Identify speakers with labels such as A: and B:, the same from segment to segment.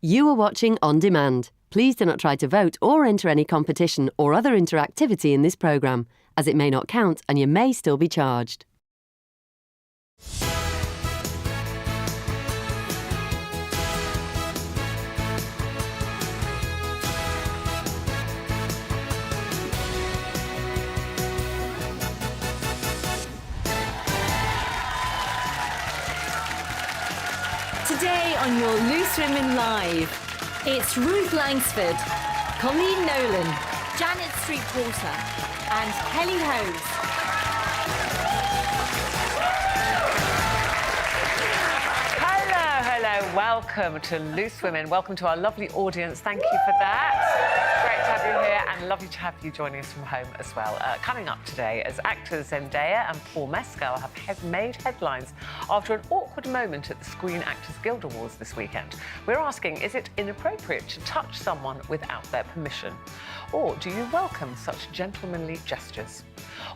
A: You are watching On Demand. Please do not try to vote or enter any competition or other interactivity in this programme, as it may not count and you may still be charged.
B: Today on your Loose Women Live, it's Ruth Langsford, Colleen Nolan, Janet Street Porter and Kelly Hose.
C: Hello, welcome to Loose Women. Welcome to our lovely audience. Thank you for that. Great to have you here and lovely to have you joining us from home as well. Coming up today, as actors Zendaya and Paul Mescal have made headlines after an awkward moment at the Screen Actors Guild Awards this weekend. We're asking, is it inappropriate to touch someone without their permission? Or do you welcome such gentlemanly gestures?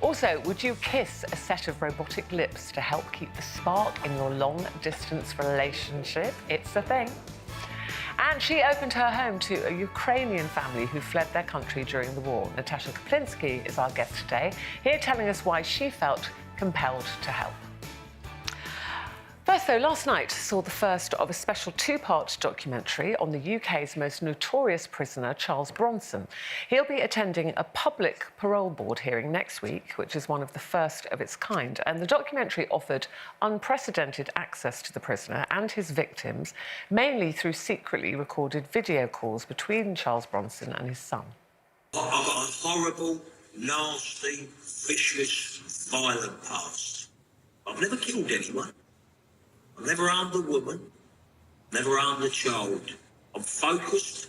C: Also, would you kiss a set of robotic lips to help keep the spark in your long-distance relationship? It's a thing. And she opened her home to a Ukrainian family who fled their country during the war. Natasha Kaplinski is our guest today, here telling us why she felt compelled to help. First, though, last night saw the first of a special two-part documentary on the UK's most notorious prisoner, Charles Bronson. He'll be attending a public parole board hearing next week, which is one of the first of its kind. And the documentary offered unprecedented access to the prisoner and his victims, mainly through secretly recorded video calls between Charles Bronson and his son.
D: I've got a horrible, nasty, vicious, violent past. I've never killed anyone. I've never harmed a woman, never harmed a child. I'm focused,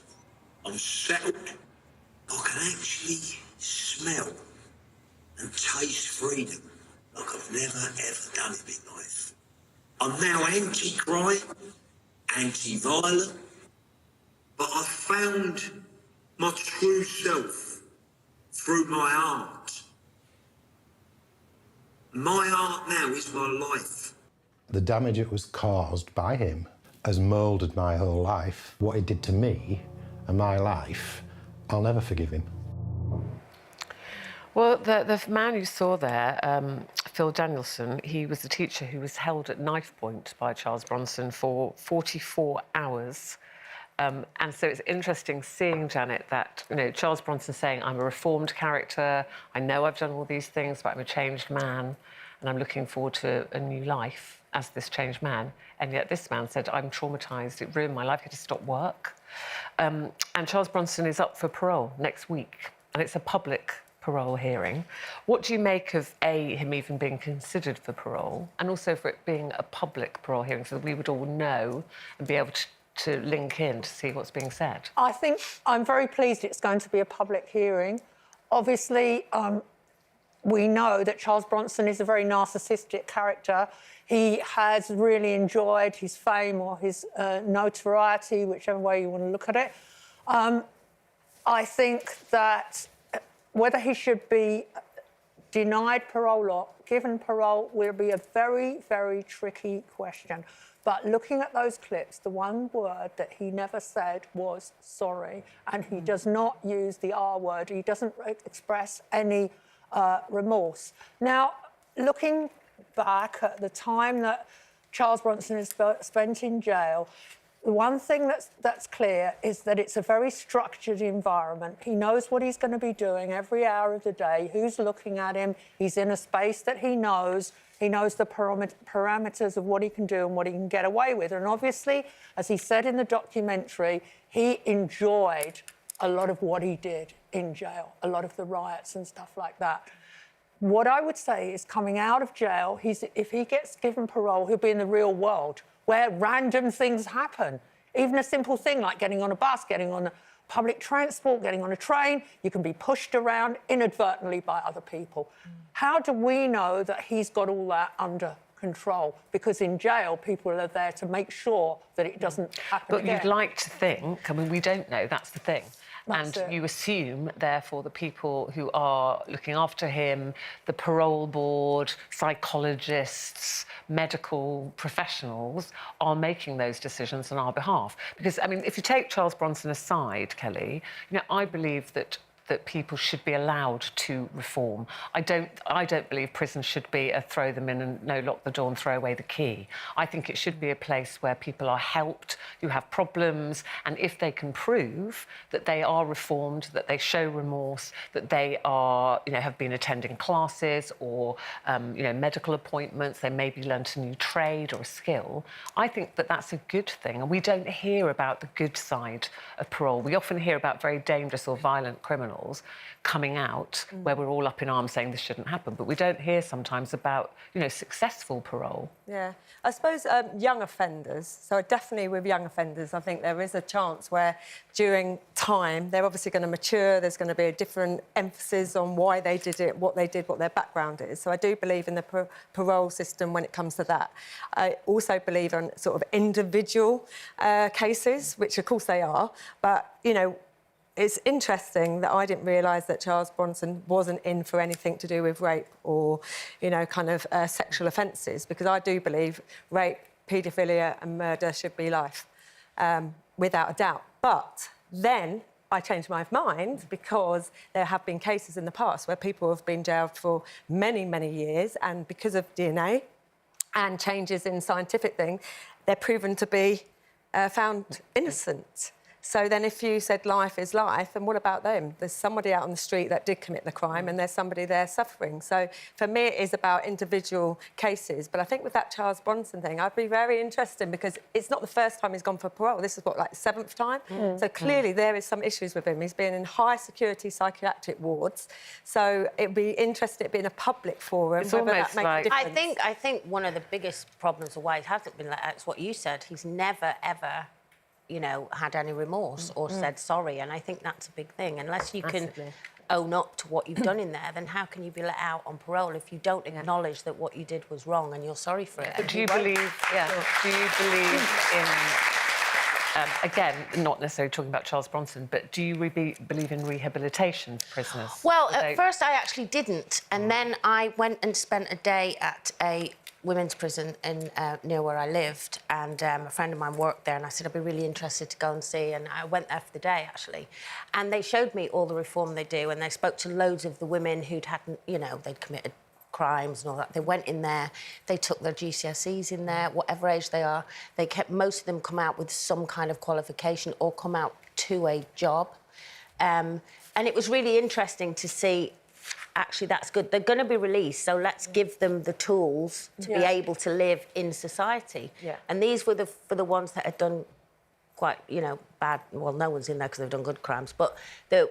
D: I'm settled. I can actually smell and taste freedom like I've never, ever done in my life. I'm now anti-crime, anti-violent, but I've found my true self through my art. My art now is my life.
E: The damage that was caused by him has moulded my whole life. What he did to me and my life, I'll never forgive him.
C: Well, the man you saw there, Phil Danielson, he was the teacher who was held at knife point by Charles Bronson for 44 hours. And so it's interesting seeing, Janet, that, you know, Charles Bronson saying, I'm a reformed character, I know I've done all these things, but I'm a changed man, and I'm looking forward to a new life as this changed man. And yet this man said, I'm traumatised, it ruined my life, I had to stop work. And Charles Bronson is up for parole next week, and it's a public parole hearing. What do you make of, A, him even being considered for parole, and also for it being a public parole hearing so that we would all know and be able to link in to see what's being said?
F: I think I'm very pleased it's going to be a public hearing. Obviously, we know that Charles Bronson is a very narcissistic character. He has really enjoyed his fame or his notoriety, whichever way you want to look at it. I think that whether he should be denied parole or given parole will be a very, very tricky question. But looking at those clips, the one word that he never said was sorry, and he does not use the R word. He doesn't express any remorse. Now, looking back at the time that Charles Bronson has spent in jail, the one thing that's clear is that it's a very structured environment. He knows what he's going to be doing every hour of the day, who's looking at him. He's in a space that he knows. He knows the parameters of what he can do and what he can get away with. And obviously, as he said in the documentary, he enjoyed a lot of what he did in jail, a lot of the riots and stuff like that. What I would say is, coming out of jail, if he gets given parole, he'll be in the real world where random things happen. Even a simple thing like getting on a bus, getting on public transport, getting on a train, you can be pushed around inadvertently by other people. How do we know that he's got all that under control? Because in jail, people are there to make sure that it doesn't happen again.
C: But you'd like to think, I mean, we don't know, that's the thing.
F: That's
C: and
F: it.
C: you assume, therefore, the people who are looking after him, the parole board, psychologists, medical professionals, are making those decisions on our behalf. Because, I mean, if you take Charles Bronson aside, Kelly, you know, I believe that people should be allowed to reform. I don't believe prison should be a throw them in and no, lock the door and throw away the key. I think it should be a place where people are helped who have problems, and if they can prove that they are reformed, that they show remorse, that they are, you know, have been attending classes or, you know, medical appointments, they maybe learnt a new trade or a skill, I think that that's a good thing. And we don't hear about the good side of parole. We often hear about very dangerous or violent criminals coming out where we're all up in arms saying this shouldn't happen, but we don't hear sometimes about, you know, successful parole.
G: Yeah, I suppose young offenders, so definitely with young offenders, I think there is a chance where during time they're obviously going to mature, there's going to be a different emphasis on why they did it, what they did, what their background is. So I do believe in the parole system when it comes to that. I also believe in sort of individual cases, which of course they are, but, you know, it's interesting that I didn't realise that Charles Bronson wasn't in for anything to do with rape or, you know, kind of sexual offences, because I do believe rape, paedophilia and murder should be life, without a doubt. But then I changed my mind because there have been cases in the past where people have been jailed for many, many years, and because of DNA and changes in scientific things, they're proven to be found innocent. So then if you said life is life, then what about them? There's somebody out on the street that did commit the crime and there's somebody there suffering. So for me, it is about individual cases. But I think with that Charles Bronson thing, I'd be very interested because it's not the first time he's gone for parole. This is, what, like the 7th time? So clearly there is some issues with him. He's been in high-security psychiatric wards. So it'd be interesting to be in a public forum.
C: It's
G: whether
C: almost
G: that makes
C: like...
G: a difference.
H: I think one of the biggest problems of why it hasn't been like that is what you said. He's never, ever, you know, had any remorse or said sorry, and I think that's a big thing. Unless you can own up to what you've done in there, then how can you be let out on parole if you don't acknowledge that what you did was wrong and you're sorry for it?
C: But do you believe... Do you believe in... again, not necessarily talking about Charles Bronson, but do you believe in rehabilitation for prisoners?
H: Well, at first I actually didn't, and then I went and spent a day at a women's prison in near where I lived, and a friend of mine worked there, and I said I'd be really interested to go and see, and I went there for the day actually, and they showed me all the reform they do, and they spoke to loads of the women who'd had, you know, they'd committed crimes and all that. They went in there, they took their GCSEs in there, whatever age they are. They kept, most of them come out with some kind of qualification or come out to a job, and it was really interesting to see. Actually, that's good. They're going to be released, so let's give them the tools to be able to live in society.
G: Yeah.
H: And these were for the ones that had done quite, you know, bad... Well, no one's in there because they've done good crimes, but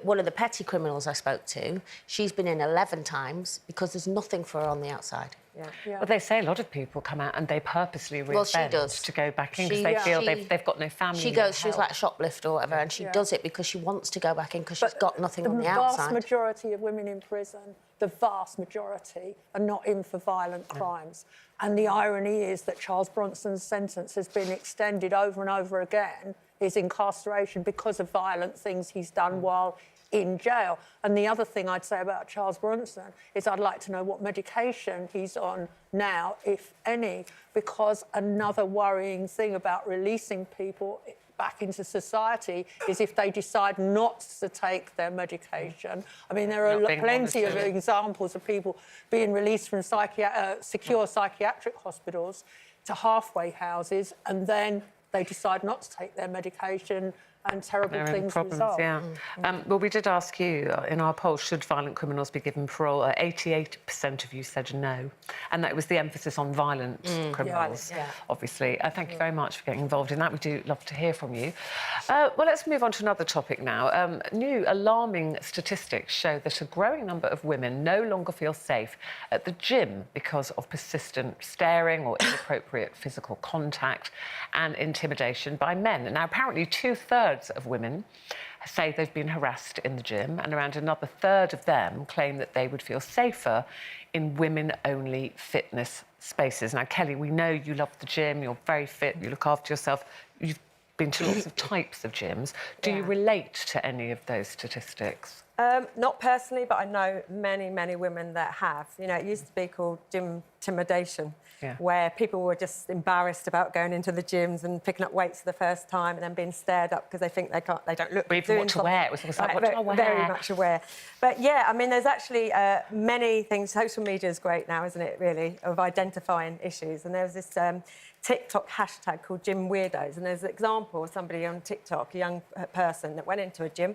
H: one of the petty criminals I spoke to, she's been in 11 times because there's nothing for her on the outside.
C: Well, they say a lot of people come out and they purposely reoffend to go back in because they feel they've got no family.
H: She was like a shoplifter or whatever, and she does it because she wants to go back in because she's got nothing on the
F: outside. The vast
H: outside.
F: majority of women in prison, the vast majority, are not in for violent crimes. And the irony is that Charles Bronson's sentence has been extended over and over again, his incarceration, because of violent things he's done while in jail. And the other thing I'd say about Charles Bronson is I'd like to know what medication he's on now, if any, because another worrying thing about releasing people back into society is if they decide not to take their medication. I mean, there are plenty of examples of people being released from secure psychiatric hospitals to halfway houses, and then they decide not to take their medication and terrible things result.
C: Well, we did ask you in our poll, should violent criminals be given parole? 88% of you said no. And that was the emphasis on violent criminals, obviously. Thank you very much for getting involved in that. We do love to hear from you. Well, let's move on to another topic now. New alarming statistics show that a growing number of women no longer feel safe at the gym because of persistent staring or inappropriate physical contact and intimidation by men. Now, apparently 2/3 of women say they've been harassed in the gym, and around another third of them claim that they would feel safer in women-only fitness spaces. Now, Kelly, we know you love the gym, you're very fit, you look after yourself. You've been to lots of types of gyms. Do you relate to any of those statistics?
G: Not personally, but I know many, many women that have. You know, it used to be called gym intimidation, where people were just embarrassed about going into the gyms and picking up weights for the first time and then being stared up because they think they don't look good.
C: Even what to wear. It was like, what do I wear?
G: Very much aware. But yeah, I mean, there's actually many things. Social media is great now, isn't it, really, of identifying issues. And there's this TikTok hashtag called Gym Weirdos. And there's an example of somebody on TikTok, a young person that went into a gym.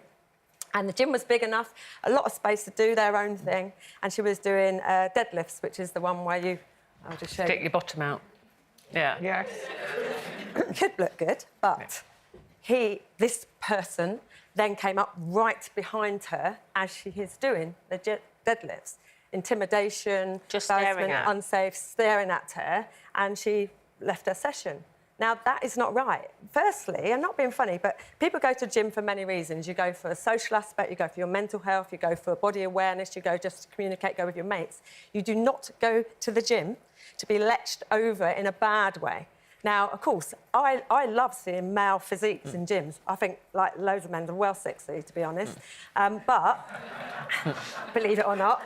G: And the gym was big enough, a lot of space to do their own thing. And she was doing deadlifts, which is the one where you... I'll just show you.
C: Stick your bottom out. Yeah.
F: Yes.
G: Could look good, but this person then came up right behind her as she is doing the deadlifts. Intimidation,
H: just staring at her.
G: Unsafe, staring at her, and she left her session. Now, that is not right. Firstly, I'm not being funny, but people go to gym for many reasons. You go for a social aspect, you go for your mental health, you go for body awareness, you go just to communicate, go with your mates. You do not go to the gym to be lectured over in a bad way. Now, of course, I love seeing male physiques in gyms. I think, like, loads of men are well sexy, to be honest. But, believe it or not.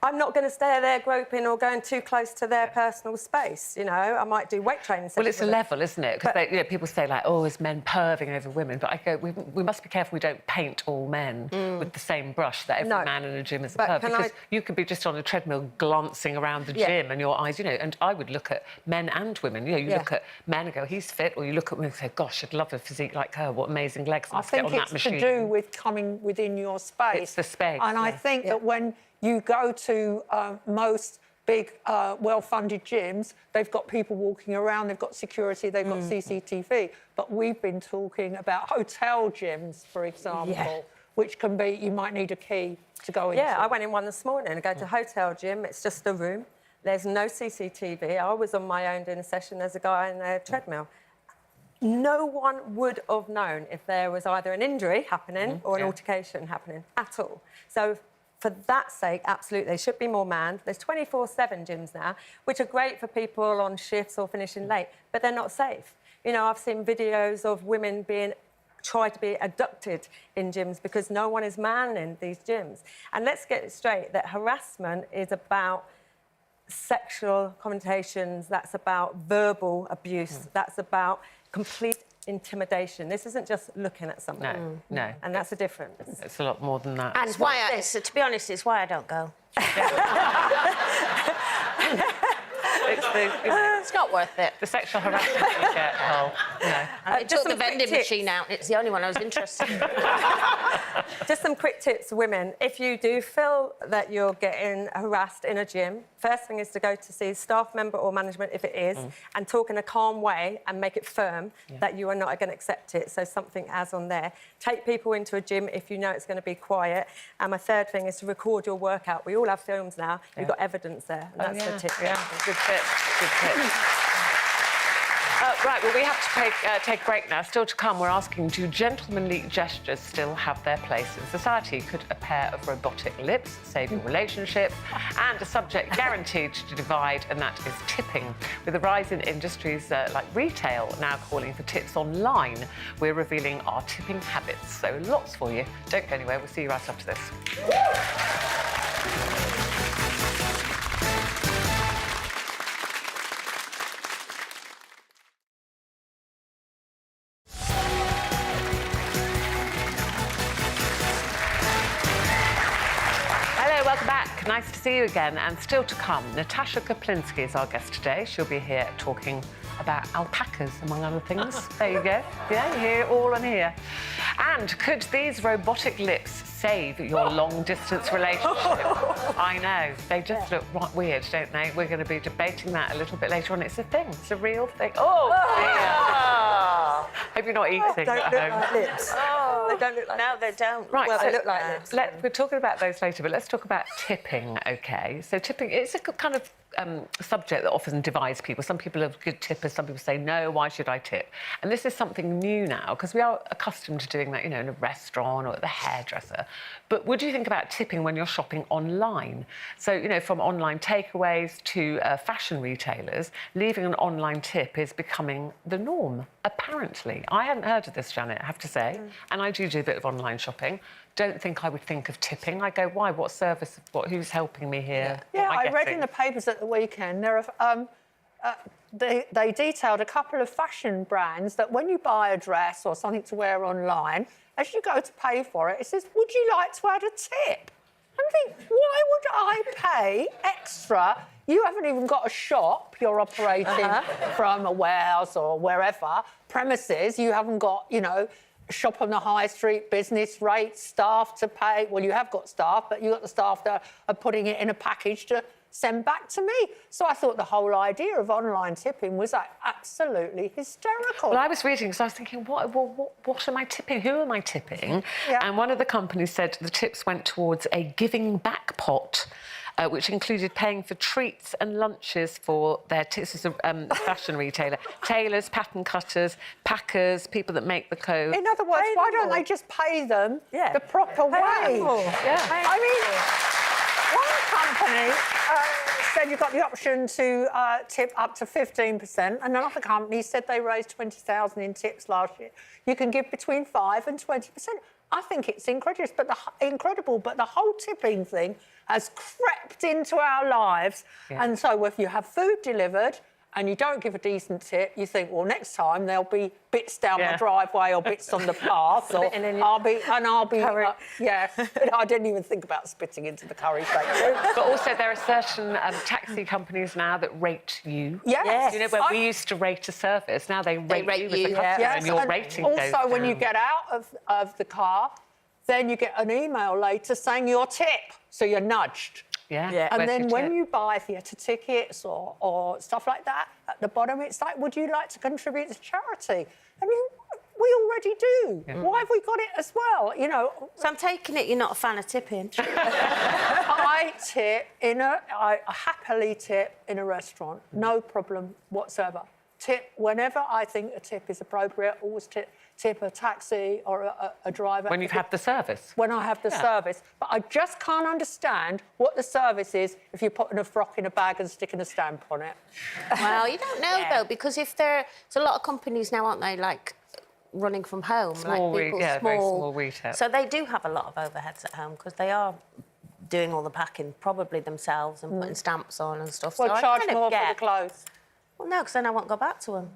G: I'm not going to stay there groping or going too close to their personal space, you know. I might do weight training sessions.
C: Well, it's a level, isn't it? Because people say, like, oh, is men perving over women? But I go, we must be careful we don't paint all men with the same brush, that every man in a gym is a perv. Because you could be just on a treadmill glancing around the gym and your eyes, you know, and I would look at men and women. You know, you look at men and go, he's fit, or you look at women and say, gosh, I'd love a physique like her. What amazing legs.
F: I think it's to do with coming within your space.
C: It's the space.
F: And I think that when you go to most big, well-funded gyms, they've got people walking around, they've got security, they've got CCTV. But we've been talking about hotel gyms, for example, which can be, you might need a key to go into.
G: Yeah, I went in one this morning. I go to a hotel gym, it's just a room. There's no CCTV. I was on my own doing a session. There's a guy on a treadmill. No one would have known if there was either an injury happening or an altercation happening at all. So for that sake, absolutely, there should be more manned. There's 24/7 gyms now, which are great for people on shifts or finishing late, but they're not safe. You know, I've seen videos of women being tried to be abducted in gyms because no one is manning these gyms. And let's get it straight, that harassment is about sexual connotations, that's about verbal abuse, that's about complete intimidation. This isn't just looking at something.
C: No.
G: And that's the difference.
C: It's a lot more than that.
H: And why to be honest, it's why I don't go. It's not worth it.
C: The sexual harassment you get,
H: I took the vending machine out. It's the only one I was interested in.
G: Just some quick tips, women. If you do feel that you're getting harassed in a gym, first thing is to go to see a staff member or management, if it is, and talk in a calm way and make it firm that you are not going to accept it. So something as on there. Take people into a gym if you know it's going to be quiet. And my third thing is to record your workout. We all have films now. You've got evidence there. And that's the tip.
C: Yeah, good tip. Good tip. Right, well, we have to take a break now. Still to come, we're asking, do gentlemanly gestures still have their place in society? Could a pair of robotic lips save your relationship? And a subject guaranteed to divide, and that is tipping. With the rise in industries like retail now calling for tips online, we're revealing our tipping habits. So lots for you. Don't go anywhere. We'll see you right after this. Nice to see you again, and still to come, Natasha Kaplinski is our guest today. She'll be here talking about alpacas, among other things. There you go. Yeah, you hear it all on here. And could these robotic lips save your long-distance relationship? I know. They just look right weird, don't they? We're going to be debating that a little bit later on. It's a thing. It's a real thing. Oh, dear. Hope you're not eating
G: Don't
C: at
G: look
C: home.
G: like lips. They don't look like
H: No, they don't.
C: Right,
G: Well,
C: so
G: they look like lips.
C: we're talking about those later, but let's talk about tipping, OK? So tipping, it's a kind of subject that often divides people. Some people are good tippers, some people say, no, why should I tip? And this is something new now, because we are accustomed to doing that, you know, in a restaurant or at the hairdresser. But what do you think about tipping when you're shopping online? So, you know, from online takeaways to fashion retailers, leaving an online tip is becoming the norm, apparently. I hadn't heard of this, Janet, I have to say, and I do a bit of online shopping. Don't think I would think of tipping. I go, why? What service? Who's helping me here?
F: Yeah, I read in the papers at the weekend there are they detailed a couple of fashion brands that when you buy a dress or something to wear online, as you go to pay for it, it says, would you like to add a tip? I think, why would I pay extra? You haven't even got a shop. You're operating from a warehouse or wherever, premises. You haven't got, you know, shop on the high street, business rates, staff to pay. Well, you have got staff, but you've got the staff that are putting it in a package to send back to me. So I thought the whole idea of online tipping was absolutely hysterical.
C: Well, I was reading, so I was thinking, what am I tipping? Who am I tipping?
F: Yeah.
C: And one of the companies said the tips went towards a giving back pot, which included paying for treats and lunches for their... This is a fashion retailer. Tailors, pattern cutters, packers, people that make the clothes.
F: In other words, why don't they just pay them the proper way? I mean, one company said you've got the option to tip up to 15%, and another company said they raised 20,000 in tips last year. You can give between 5 and 20%. I think it's incredible, but the whole tipping thing has crept into our lives. Yeah. And so if you have food delivered and you don't give a decent tip, you think, well, next time there'll be bits down the driveway or bits on the path, or I'll be I didn't even think about spitting into the curry factory.
C: But also there are certain taxi companies now that rate you.
F: Yes.
C: You know, where we used to rate a service, now they rate you as a customer, and your rating goes down.
F: Also, when you get out of the car, then you get an email later saying your tip, so you're nudged.
C: Yeah.
F: And then when you buy theatre tickets or stuff like that, at the bottom it's like, would you like to contribute to charity? I mean, we already do. Yeah. Why have we got it as well? You know.
H: So I'm taking it you're not a fan of tipping.
F: I happily tip in a restaurant, no problem whatsoever. Tip whenever I think a tip is appropriate. Always tip a taxi or a driver.
C: When you've had the service.
F: When I have the service. But I just can't understand what the service is if you're putting a frock in a bag and sticking a stamp on it.
H: Well, you don't know, though, because if there's a lot of companies now, aren't they, like, running from home?
C: Very small retail.
H: So they do have a lot of overheads at home because they are doing all the packing probably themselves and putting stamps on and stuff.
F: Well,
H: so
F: charge more for the clothes.
H: Well, no, because then I won't go back to them.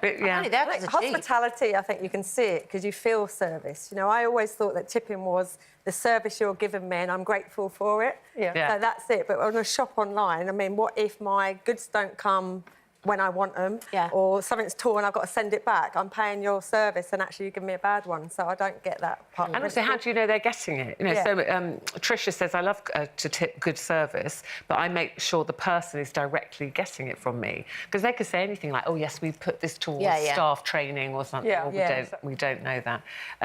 C: But,
G: hospitality, I think you can see it because you feel service. You know, I always thought that tipping was the service you're giving me and I'm grateful for it.
F: Yeah.
G: So that's it. But when I shop online, I mean, what if my goods don't come when I want them, or something's torn, I've got to send it back. I'm paying your service and actually you give me a bad one, so I don't get that part.
C: And also, how do you know they're getting it? You know, so Tricia says, I love to tip good service, but I make sure the person is directly getting it from me. Because they could say anything like, oh, yes, we put this towards staff training or something, or we don't know that.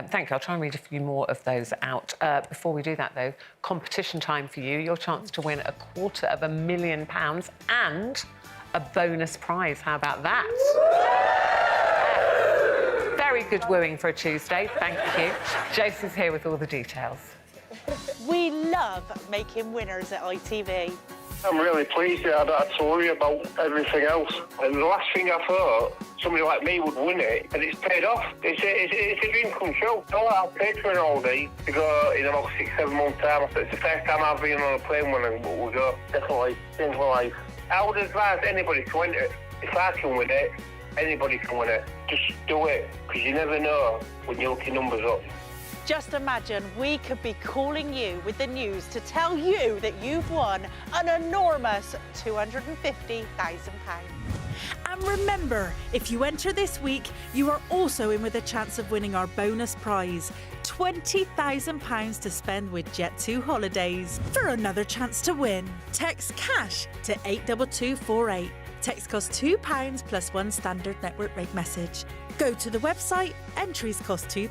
C: Thank you. I'll try and read a few more of those out. Before we do that, though, competition time for you. Your chance to win £250,000 and a bonus prize. How about that? Very good wooing for a Tuesday. Thank you. Josie's here with all the details.
I: We love making winners at ITV.
J: I'm really pleased that I don't have to worry about everything else. And the last thing I thought, somebody like me would win it, and it's paid off. It's a dream come true. I've paid for an all day to go in about 6-7 months' time. It's the first time I've been on a plane when we go. Definitely changed my life. I would advise anybody to win it. If I can win it, anybody can win it. Just do it, because you never know when you look your numbers up.
I: Just imagine we could be calling you with the news to tell you that you've won an enormous £250,000. And remember, if you enter this week, you are also in with a chance of winning our bonus prize, £20,000 to spend with Jet2 Holidays. For another chance to win, text CASH to 82248. Text costs £2 plus one standard network rate message. Go to the website, entries cost £2.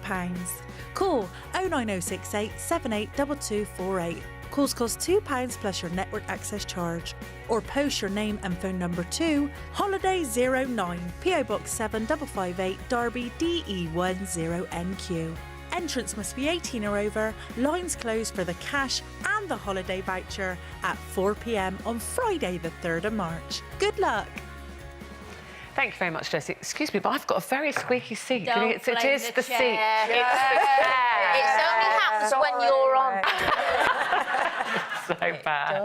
I: Call 09068 782248. Calls cost £2 plus your network access charge. Or post your name and phone number to Holiday 09, PO Box 7558, Derby, DE10NQ. Entrance must be 18 or over, lines closed for the cash and the holiday voucher at 4 p.m. on Friday the 3rd of March. Good luck!
C: Thank you very much, Jessie. Excuse me, but I've got a very squeaky seat.
H: Don't
C: It
H: blame
C: is the
H: chair.
C: seat. It's the chair.
H: It only happens when you're on.
C: So bad.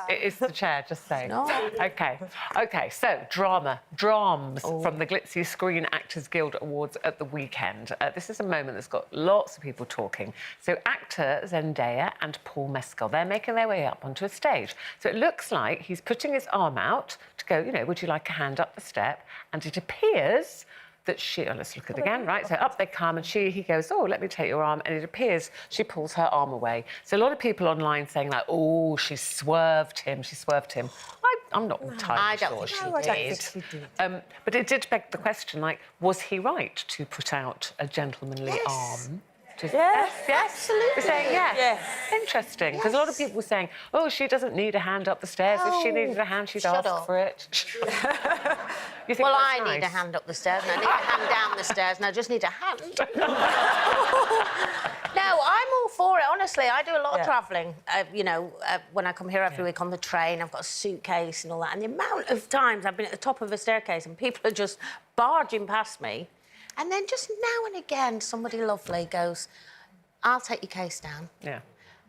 C: It is the chair, just saying.
H: No.
C: OK, so drams from the Glitzy Screen Actors Guild Awards at the weekend. This is a moment that's got lots of people talking. So actor Zendaya and Paul Mescal, they're making their way up onto a stage. So it looks like he's putting his arm out to go, you know, would you like a hand up the step? And it appears that she, let's look at it again, right? So up they come and he goes, oh, let me take your arm. And it appears she pulls her arm away. So a lot of people online saying like, oh, she swerved him. I'm not entirely sure she did. But it did beg the question, like, was he right to put out a gentlemanly arm? Yes, absolutely. We're saying yes. Interesting, because a lot of people were saying, oh, she doesn't need a hand up the stairs. If she needed a hand, she'd ask for it. You think
H: Well,
C: that's
H: I
C: nice?
H: need a hand up the stairs, and I need a hand down the stairs, and I just need a hand. No, I'm all for it, honestly. I do a lot of travelling. When I come here every week on the train, I've got a suitcase and all that. And the amount of times I've been at the top of a staircase and people are just barging past me. And then just now and again, somebody lovely goes, I'll take your case down.
C: Yeah.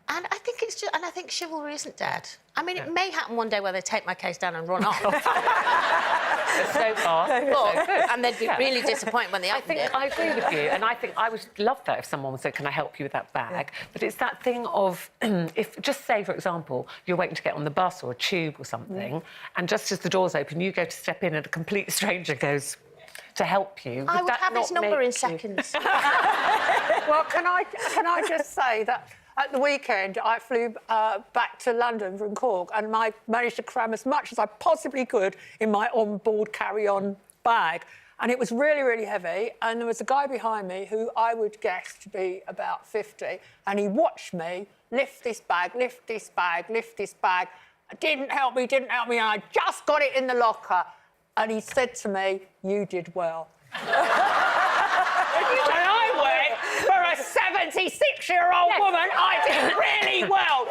H: And I think I think chivalry isn't dead. I mean, it may happen one day where they take my case down and run off.
C: So far, so good.
H: And they'd be really disappointed when they opened it.
C: I agree with you, and I think I would love that if someone said, can I help you with that bag? But it's that thing of, if, just say, for example, you're waiting to get on the bus or a tube or something, and just as the doors open, you go to step in and a complete stranger goes to help you.
H: I would have his number in seconds.
F: Well, can I just say that at the weekend I flew back to London from Cork and I managed to cram as much as I possibly could in my on-board carry-on bag. And it was really, really heavy. And there was a guy behind me who I would guess to be about 50. And he watched me lift this bag, lift this bag, lift this bag. Didn't help me. And I just got it in the locker. And he said to me, you did well. And I went, for a 76-year-old woman, I did really well.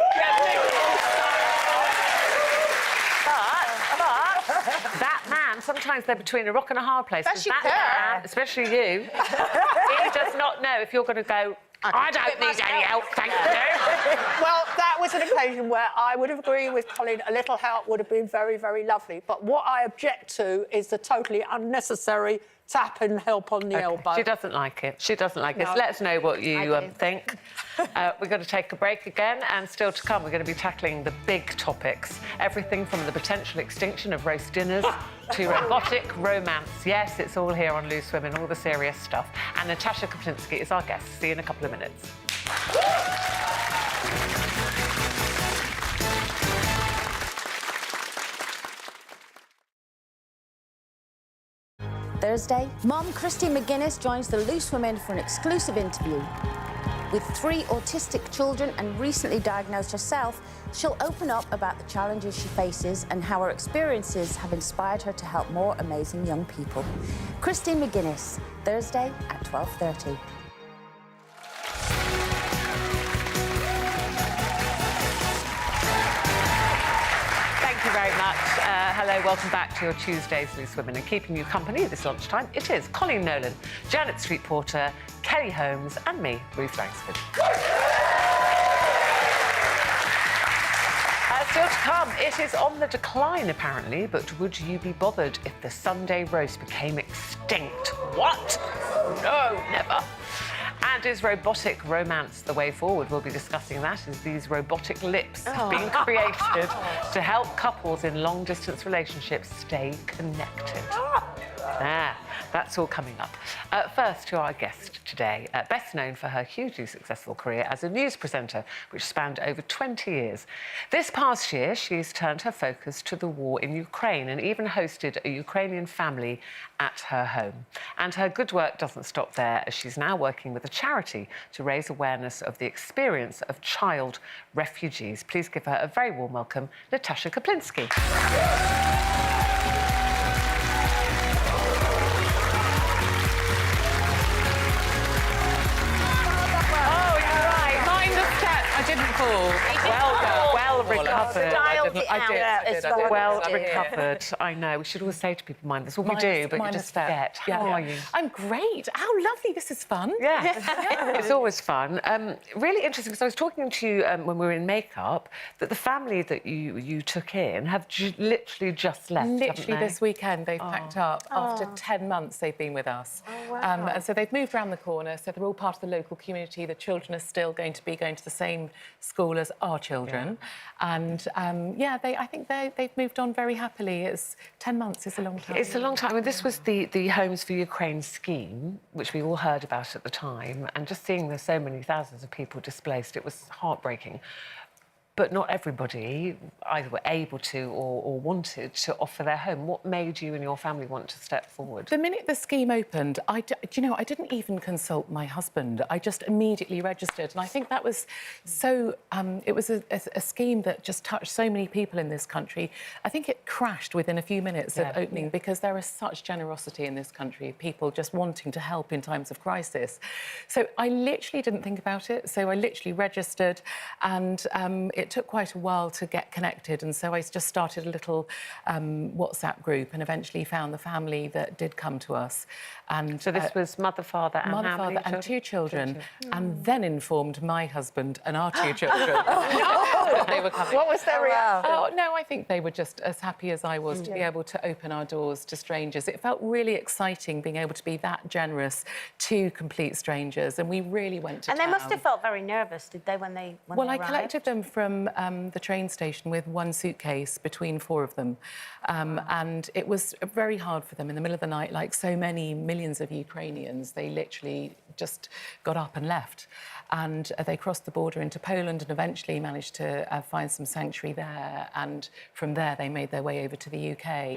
C: But that man, sometimes they're between a rock and a hard place.
H: Especially
C: that man, especially you, he does not know if you're going to go, I don't need any help, thank you.
F: Well, that was an occasion where I would have agreed with Colin. A little help would have been very, very lovely. But what I object to is the totally unnecessary tap and help on the elbow.
C: She doesn't like it. She doesn't like it. So let us know what you think. We're going to take a break again, and still to come, we're going to be tackling the big topics. Everything from the potential extinction of roast dinners to robotic romance. Yes, it's all here on Loose Women, all the serious stuff. And Natasha Kaplinski is our guest. See you in a couple of minutes.
K: Thursday, Mom Christy McGuinness joins the Loose Women for an exclusive interview. With 3 autistic children and recently diagnosed herself, she'll open up about the challenges she faces and how her experiences have inspired her to help more amazing young people. Christy McGuinness, Thursday at 12:30.
C: Thank you very much. Hello, welcome back to your Tuesdays Loose Women, and keeping you company this lunchtime, it is Colleen Nolan, Janet Street Porter, Kelly Holmes and me, Ruth Langsford. Still to come, it is on the decline apparently, but would you be bothered if the Sunday roast became extinct? What? No, never. And is robotic romance the way forward? We'll be discussing that as these robotic lips have been created to help couples in long-distance relationships stay connected. That's all coming up. First, to our guest today, best known for her hugely successful career as a news presenter, which spanned over 20 years. This past year, she's turned her focus to the war in Ukraine and even hosted a Ukrainian family at her home. And her good work doesn't stop there, as she's now working with a charity to raise awareness of the experience of child refugees. Please give her a very warm welcome, Natasha Kaplinski. I didn't fall. Well recovered.
H: I did.
C: Well recovered. I know. We should always say to people, mind this. Well, we do, but you just forget. How are you?
L: I'm great. How lovely. This is fun.
C: Yeah. It's always fun. Really interesting, because I was talking to you when we were in makeup, that the family that you took in have literally just left,
L: Literally this weekend they've packed up. After 10 months they've been with us.
H: Oh, wow.
L: And so they've moved around the corner, so they're all part of the local community. The children are still going to be going to the same school as our children. And I think they've moved on very happily. 10 months is a long time.
C: It's a long time. I mean, this was the Homes for Ukraine scheme, which we all heard about at the time, and just seeing there's so many thousands of people displaced, it was heartbreaking. But not everybody either were able to or wanted to offer their home. What made you and your family want to step forward?
L: The minute the scheme opened, I didn't even consult my husband. I just immediately registered. And I think that was so... it was a scheme that just touched so many people in this country. I think it crashed within a few minutes of opening because there is such generosity in this country, people just wanting to help in times of crisis. So I literally didn't think about it. So I literally registered, and it took quite a while to get connected, and so I just started a little WhatsApp group and eventually found the family that did come to us. And
C: so this was mother, father, and
L: mother, father, and two children, and then informed my husband and our two children that they were coming.
F: What was their reaction?
L: Oh no, I think they were just as happy as I was to be able to open our doors to strangers. It felt really exciting being able to be that generous to complete strangers, and we really went to town.
H: And they must have felt very nervous, did they, when they
L: Well, I
H: arrived?
L: collected them from the train station with one suitcase between four of them. And it was very hard for them in the middle of the night, like so many millions of Ukrainians. They literally just got up and left. And they crossed the border into Poland and eventually managed to find some sanctuary there. And from there, they made their way over to the UK.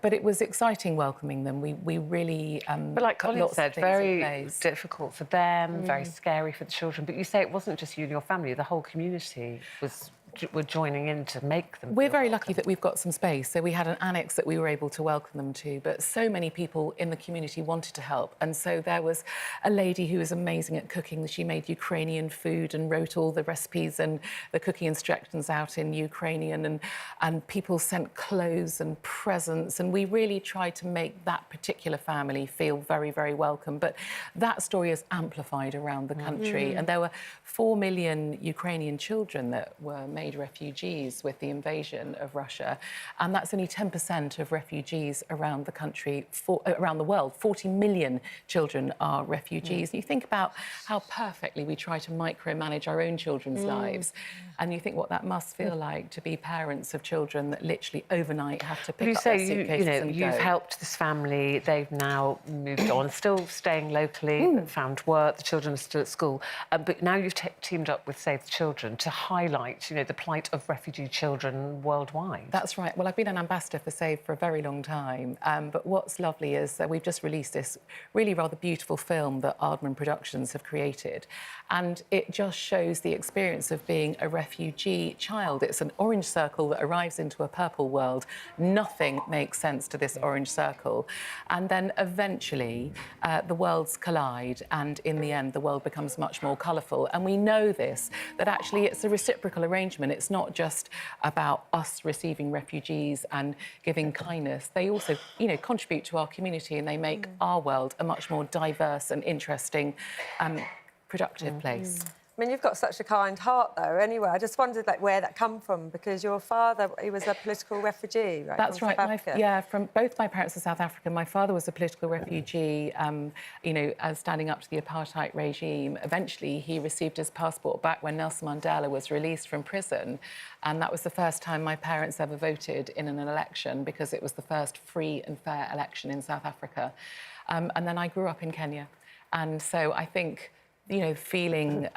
L: But it was exciting welcoming them. We really...
C: but like Colin said, very difficult for them, very scary for the children. But you say it wasn't just you and your family, the whole community were joining in to make them.
L: We're very lucky that we've got some space. So we had an annex that we were able to welcome them to, but so many people in the community wanted to help. And so there was a lady who was amazing at cooking. She made Ukrainian food and wrote all the recipes and the cooking instructions out in Ukrainian, and people sent clothes and presents, and we really tried to make that particular family feel very, very welcome. But that story is amplified around the country, and there were 4 million Ukrainian children that were made refugees with the invasion of Russia, and that's only 10% of refugees around the country, around the world. 40 million children are refugees. You think about how perfectly we try to micromanage our own children's lives, and you think what that must feel like to be parents of children that literally overnight have to pick up their suitcases and go.
C: You've helped this family. They've now moved on, still staying locally, found work. The children are still at school, but now you've teamed up with Save the Children to highlight, the plight of refugee children worldwide.
L: That's right. Well, I've been an ambassador for Save for a very long time, but what's lovely is that we've just released this really rather beautiful film that Aardman Productions have created, and it just shows the experience of being a refugee child. It's an orange circle that arrives into a purple world. Nothing makes sense to this orange circle, and then eventually the worlds collide, and in the end the world becomes much more colourful. And we know this, that actually it's a reciprocal arrangement. It's not just about us receiving refugees and giving kindness. They also, contribute to our community, and they make our world a much more diverse and interesting, productive place.
G: I mean, you've got such a kind heart, though, anyway. I just wondered, like, where that come from, because your father, he was a political refugee, right?
L: That's
G: from
L: right.
G: South Africa.
L: Yeah, from both my parents are South African. My father was a political refugee, you know, standing up to the apartheid regime. Eventually, he received his passport back when Nelson Mandela was released from prison. And that was the first time my parents ever voted in an election, because it was the first free and fair election in South Africa. And then I grew up in Kenya. And so I think, you know, feeling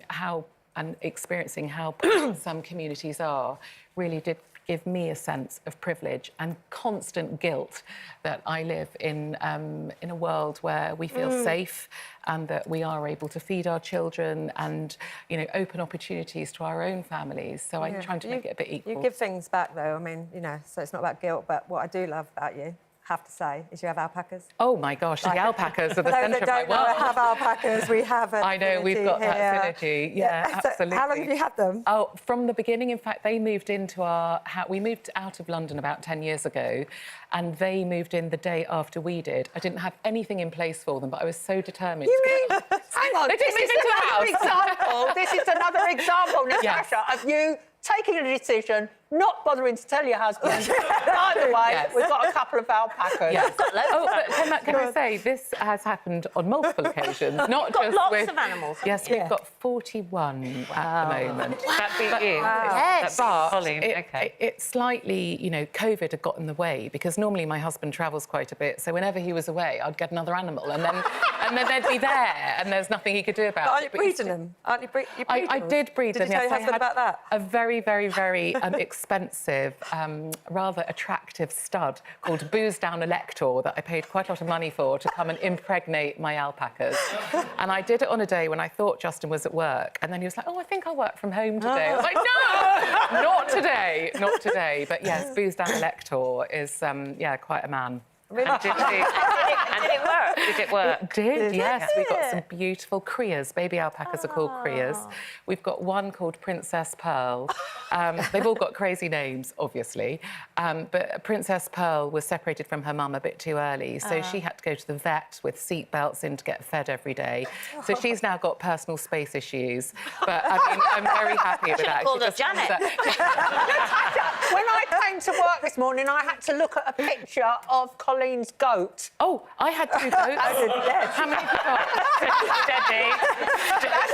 L: how and experiencing how some communities are really did give me a sense of privilege and constant guilt that I live in a world where we feel safe and that we are able to feed our children and, you know, open opportunities to our own families. So I'm trying to make it a bit equal.
G: You give things back, though. I mean, you know, so it's not about guilt, but what I do love about you, have to say, is you have alpacas.
L: Oh my gosh, the alpacas are the centre of my
G: For those that don't know,
L: world.
G: I have alpacas. We have an
L: I know, we've got that synergy. Yeah,
G: So
L: absolutely.
G: how long have you had them?
L: Oh, from the beginning. In fact, they moved into our... We moved out of London about 10 years ago, and they moved in the day after we did. I didn't have anything in place for them, but I was so determined.
F: You mean, hang on,
L: They
F: this
L: didn't
F: is
L: move into the
F: another
L: house.
F: example. This is another example, Natasha, of you taking a decision, not bothering to tell your husband. By the way, we've got a couple of alpacas.
L: Yes. Oh, but can I say, this has happened on multiple occasions, not just
H: lots
L: with...
H: of animals.
L: Yes, we've got 41 at the moment.
C: That beat you.
H: Yes.
C: But Colleen, okay.
L: It slightly, you know, COVID had got in the way, because normally my husband travels quite a bit, so whenever he was away, I'd get another animal, and then they'd be there, and there's nothing he could do about it.
G: Aren't you breeding them? Aren't you breeding
L: I did breed them,
G: Did you tell
L: yes.
G: your husband about that?
L: A very, very, very expensive, rather attractive stud called Booze Down Elector that I paid quite a lot of money for to come and impregnate my alpacas. And I did it on a day when I thought Justin was at work, and then he was like, oh, I think I'll work from home today. I was like, no, not today, not today. But yes, Booze Down Elector is, yeah, quite a man.
C: Really? Did it work? Did it work?
L: It did, yes. We've got some beautiful crias. Baby alpacas are called crias. We've got one called Princess Pearl. They've all got crazy names, obviously. But Princess Pearl was separated from her mum a bit too early, so she had to go to the vet with seat belts in to get fed every day. So she's now got personal space issues. But I mean, I'm very happy with that.
H: Called her Janet.
F: Natasha, when I came to work this morning, I had to look at a picture of Colleen's goat.
L: Oh, I had 2 goats. How many have you got?
C: Steady.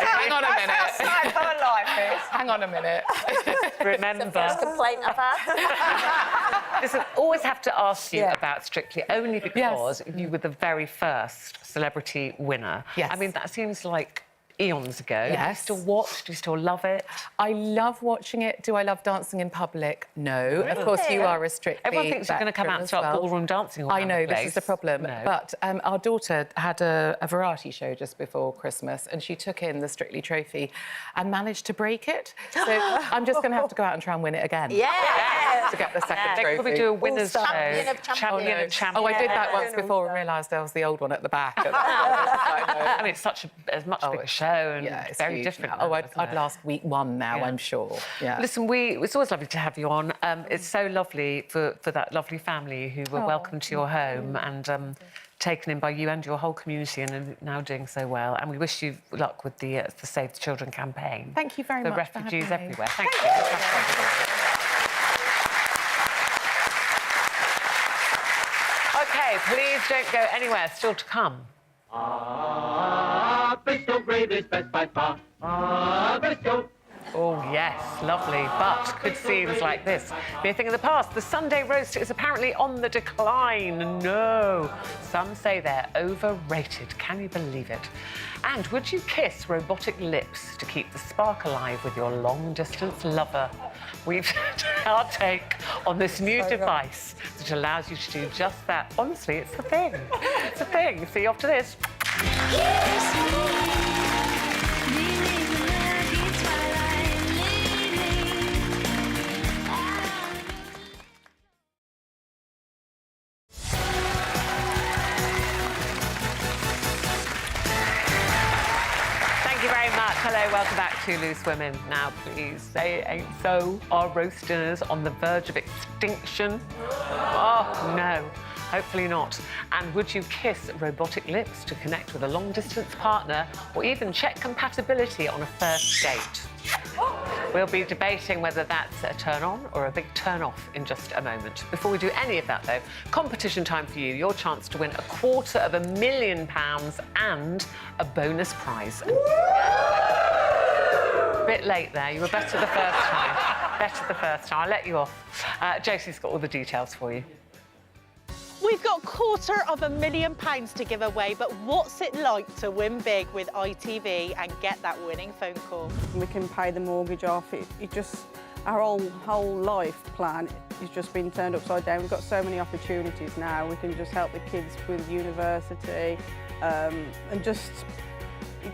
L: Hang on a minute.
F: That's how sad her life is.
L: Hang on a minute.
C: Remember.
H: Complaint I've had.
C: Listen, always have to ask you about Strictly, only because you were the very first celebrity winner.
L: Yes.
C: I mean, that seems like eons ago.
L: Yes.
C: Do you still watch? Do you still love it?
L: I love watching it. Do I love dancing in public? No. Of course, you are a Strictly
C: Everyone thinks you're going to come out and start ballroom dancing all
L: I
C: around
L: know,
C: the place.
L: this is the problem.
C: No.
L: But our daughter had a variety show just before Christmas, and she took in the Strictly trophy and managed to break it. So I'm just going to have to go out and try and win it again.
H: Yeah.
L: To get the second
C: They
L: trophy.
C: probably do a winner's show.
H: Champion of
C: Champion of champions.
L: Oh, I did that once before and realised there was the old one at the back.
C: I mean, it's such a much bigger show and
L: it's
C: very
L: huge
C: different.
L: now.
C: now,
L: I'd
C: isn't it?
L: last week 1 now, I'm sure. Yeah.
C: Listen, it's always lovely to have you on. It's so lovely for that lovely family who were welcomed to your home and taken in by you and your whole community and are now doing so well. And we wish you luck with the Save the Children campaign.
L: Thank you very much
C: for
L: having
C: refugees
L: me.
C: everywhere. Thank you. OK, please don't go anywhere. Still to come.
M: Bristol Gravy's best by far. Bristol.
C: Oh, yes, lovely. But could scenes like this be a thing of the past? The Sunday roast is apparently on the decline. No. Some say they're overrated. Can you believe it? And would you kiss robotic lips to keep the spark alive with your long-distance lover? We've our take on this new device that allows you to do just that. Honestly, it's a thing. It's a thing. See you after this. Hello, welcome back to Loose Women. Now, please say it ain't so. Our roast dinners on the verge of extinction. Oh, no. Hopefully not. And would you kiss robotic lips to connect with a long-distance partner or even check compatibility on a first date? We'll be debating whether that's a turn-on or a big turn-off in just a moment. Before we do any of that, though, competition time for you. Your chance to win £250,000 and a bonus prize. Bit late there. You were better the first time. Better the first time. I'll let you off. Josie's got all the details for you.
I: We've got £250,000 to give away, but what's it like to win big with ITV and get that winning phone call?
N: We can pay the mortgage off. It just, our whole life plan has just been turned upside down. We've got so many opportunities now. We can just help the kids with university and it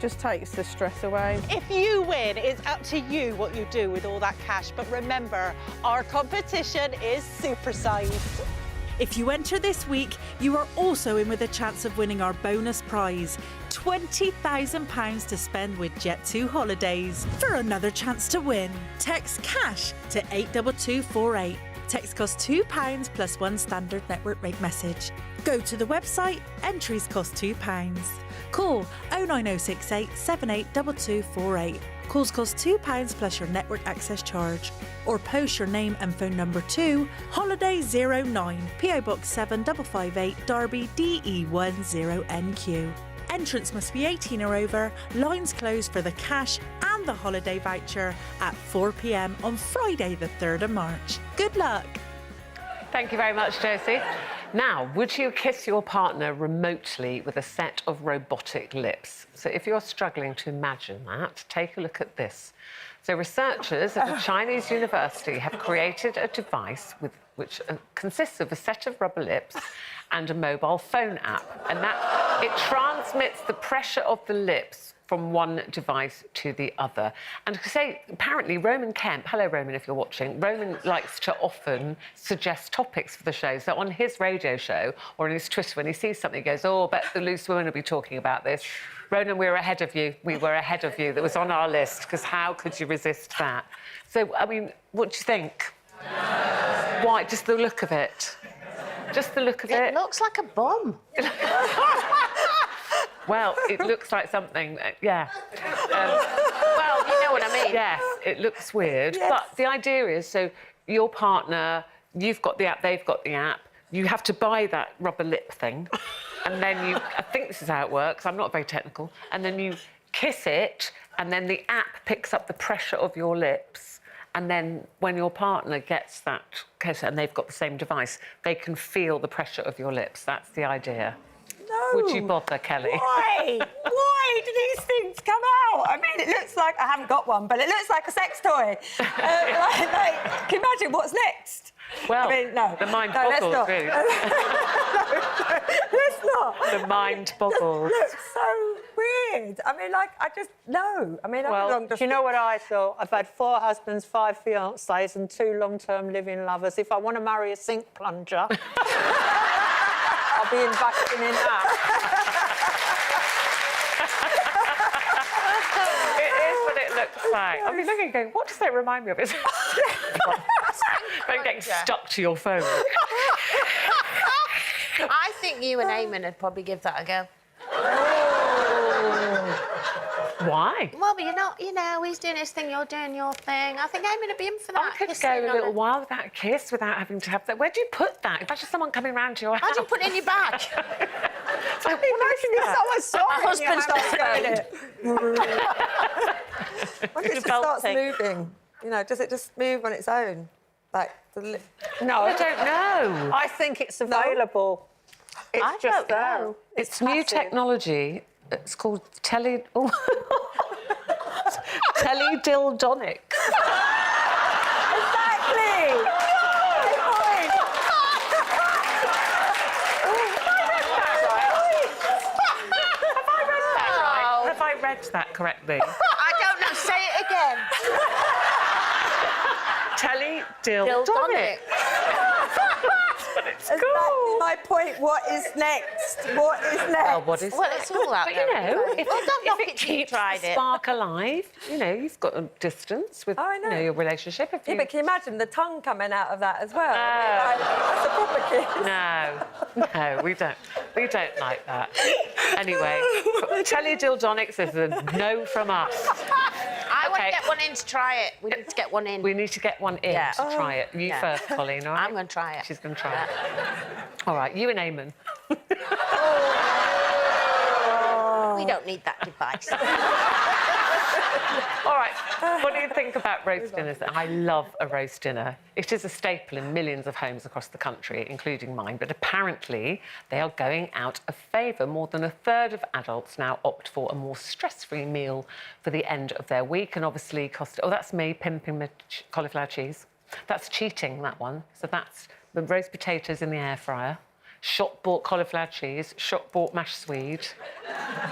N: just takes the stress away.
I: If you win, it's up to you what you do with all that cash. But remember, our competition is supersized. If you enter this week, you are also in with a chance of winning our bonus prize, £20,000 to spend with Jet2 Holidays. For another chance to win, text CASH to 82248. Text costs £2 plus one standard network rate message. Go to the website, entries cost £2. Call 09068 782248. Calls cost £2 plus your network access charge. Or post your name and phone number to Holiday 09, PO Box 7558, Derby, DE10NQ. Entrants must be 18 or over. Lines closed for the cash and the holiday voucher at 4 p.m. on Friday the 3rd of March. Good luck.
C: Thank you very much, Josie. Now, would you kiss your partner remotely with a set of robotic lips? So if you're struggling to imagine that, take a look at this. So researchers at a Chinese university have created a device which consists of a set of rubber lips and a mobile phone app, and that it transmits the pressure of the lips from one device to the other. And to say, apparently, Roman Kemp, hello Roman if you're watching, Roman likes to often suggest topics for the show. So on his radio show or on his Twitter, when he sees something, he goes, oh, I bet the Loose Women will be talking about this. Ronan, we were ahead of you. We were ahead of you. That was on our list, because how could you resist that? So, I mean, what do you think? Why? Just the look of it? Just the look of it?
H: It looks like a bomb.
C: Well, it looks like something, yeah.
H: Well, you know what I mean.
C: Yes, it looks weird.
G: Yes.
C: But the idea is, so your partner, you've got the app, they've got the app. You have to buy that rubber lip thing. And then you, I think this is how it works, I'm not very technical. And then you kiss it, and then the app picks up the pressure of your lips. And then when your partner gets that kiss, and they've got the same device, they can feel the pressure of your lips. That's the idea.
G: No.
C: Would you bother, Kelly?
G: Why? Why do these things come out? I mean, it looks like, I haven't got one, but it looks like a sex toy. Can you imagine what's next?
C: Well,
G: I mean, no.
C: the mind
G: no,
C: boggles,
G: let's
C: really.
G: Let's not.
C: The mind boggles.
G: It looks so weird. I mean, like, I just, no. I mean,
F: Well,
G: I'm
F: do you know what I thought? I've had 4 husbands, 5 fiancés and 2 long-term living lovers. If I want to marry a sink plunger, I'll be investing in that.
C: It is what it looks like. I've been looking and going, what does that remind me of? It's like getting stuck to your phone.
H: I think you and Eamon would probably give that a go.
C: Why?
H: Well, but you know, he's doing his thing, you're doing your thing. I think Eamon would be in for that.
C: I could go a little while without a kiss, without having to have that. Where do you put that? If that's just someone coming round to your house.
H: How do you put it in your bag?
C: So what is that?
G: My husband starts doing it. When it starts moving, you know, does it just move on its own? Like,
F: No,
C: I don't know.
F: I think it's available. It's
H: I
F: just
H: don't
F: there.
H: know.
C: It's new
F: passive.
C: technology. It's called teledildonics.
G: Exactly!
C: Have I read that correctly?
H: I don't know. Say it again.
C: Teledildonics.
G: Exactly my point. What is next? What is next?
C: Well, what is
H: Well, it's all out
C: but,
H: there.
C: you know, if,
H: Well, don't knock
C: if it
H: it till you
C: keeps
H: tried
C: the
H: it.
C: spark alive, you know, you've got a distance with
G: Oh, I know.
C: You know, your relationship. If
G: Yeah,
C: you...
G: but can you imagine the tongue coming out of that as well?
C: No,
G: That's a proper kiss.
C: no, we don't. We don't like that. Anyway, teledildonics is a no from us.
H: I want to get one in to try it. We need to get one in.
C: We need to get one in
H: Yeah.
C: to try it. You
H: Yeah.
C: first, Colleen, all right?
H: I'm going to try it.
C: She's going to try it. All right, you and Eamon.
H: We don't need that device.
C: All right, what do you think about roast dinners? I love a roast dinner. It is a staple in millions of homes across the country, including mine, but apparently they are going out of favour. More than a third of adults now opt for a more stress-free meal for the end of their week, and obviously cost... Oh, that's me pimping my cauliflower cheese. That's cheating, that one. So that's the roast potatoes in the air fryer, shop-bought cauliflower cheese, shop-bought mashed swede,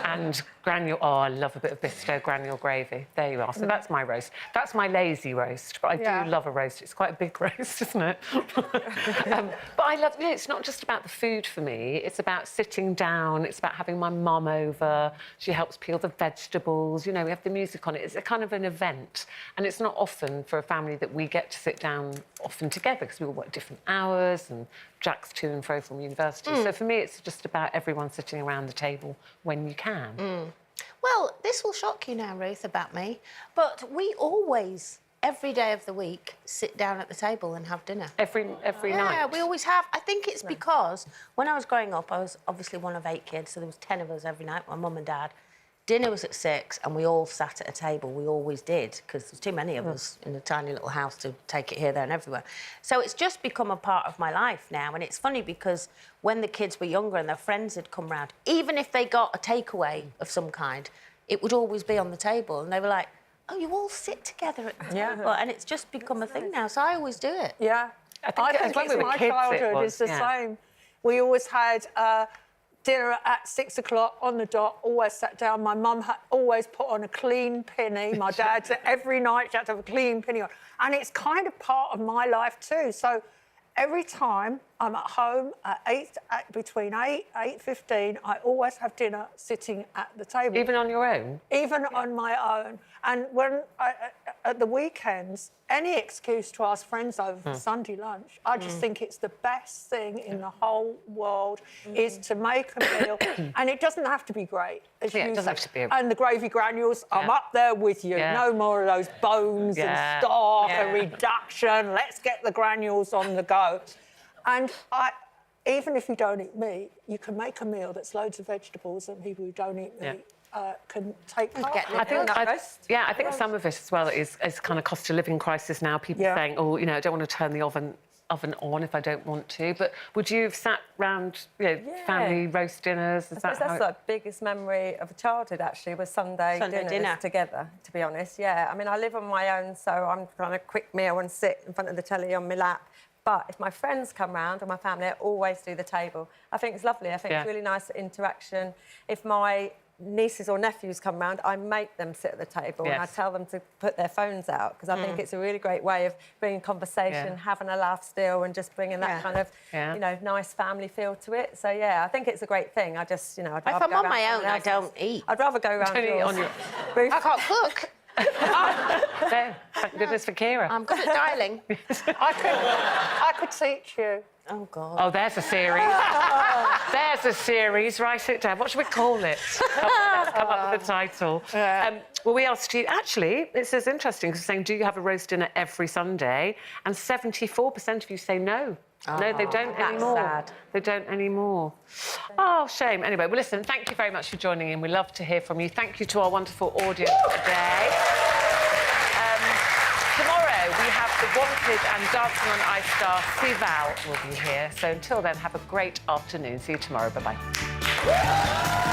C: and granule... Oh, I love a bit of Bisto granule gravy. There you are. So that's my roast. That's my lazy roast, but I do love a roast. It's quite a big roast, isn't it? But I love... You know, it's not just about the food for me. It's about sitting down. It's about having my mum over. She helps peel the vegetables. You know, we have the music on it. It's a kind of an event. And it's not often for a family that we get to sit down often together because we all work different hours and Jack's to and fro from university. So for me, it's just about everyone sitting around the table when you can.
H: Well, this will shock you now, Ruth, about me, but we always, every day of the week, sit down at the table and have dinner.
C: Every night?
H: Yeah, we always have. I think it's because when I was growing up, I was obviously one of 8 kids, so there was 10 of us every night, my mum and dad. Dinner was at 6 and we all sat at a table. We always did, because there's too many of us in a tiny little house to take it here, there and everywhere. So it's just become a part of my life now. And it's funny because when the kids were younger and their friends had come round, even if they got a takeaway of some kind, it would always be on the table. And they were like, oh, you all sit together at the table. And it's just become a thing now. So I always do it.
F: Yeah.
C: I think
F: it's
C: we were
F: my
C: kids,
F: childhood is the same. We always had dinner at 6 o'clock on the dot, always sat down. My mum had always put on a clean penny. My dad said every night she had to have a clean penny on. And it's kind of part of my life too. So every time I'm at home at between 8:15, I always have dinner sitting at the table.
C: Even on your own?
F: Even on my own. And when at the weekends, any excuse to ask friends over for Sunday lunch, I just think it's the best thing in the whole world is to make a meal. And it doesn't have to be great. As
C: Yeah,
F: you
C: it doesn't
F: say.
C: have to be.
F: And the gravy granules, I'm up there with you. No more of those bones and stock and reduction. Let's get the granules on the go. And even if you don't eat meat, you can make a meal that's loads of vegetables and people who don't eat meat can take part.
C: I think some of it as well is kind of cost of living crisis now. People saying, oh, you know, I don't want to turn the oven on if I don't want to. But would you have sat round, you know, family roast dinners?
G: That's the biggest memory of childhood, actually, was Sunday dinners together, to be honest. Yeah, I mean, I live on my own, so I'm trying a quick meal and sit in front of the telly on my lap. But if my friends come round or my family, I always do the table. I think it's lovely. I think it's really nice interaction. If my nieces or nephews come round, I make them sit at the table and I tell them to put their phones out because I think it's a really great way of bringing conversation, having a laugh still and just bringing that kind of, you know, nice family feel to it. So, yeah, I think it's a great thing. I just, you know, I'd rather
H: If I'm on my own, I don't eat.
G: I'd rather go round yours.
H: I can't cook.
C: There, thank goodness for Kira.
H: I'm good at dialing.
F: I could teach you.
H: Oh, God.
C: Oh, there's a series. There's a series. Write it down. What should we call it? Come up with a title. Well, we asked you... Actually, this is interesting because saying, do you have a roast dinner every Sunday? And 74% of you say no. No, they don't anymore.
H: Sad.
C: They don't anymore. Oh, shame. Anyway, well, listen, thank you very much for joining in. We love to hear from you. Thank you to our wonderful audience today. Tomorrow, we have the Wanted and Dancing on Ice star Sival will be here. So until then, have a great afternoon. See you tomorrow. Bye-bye.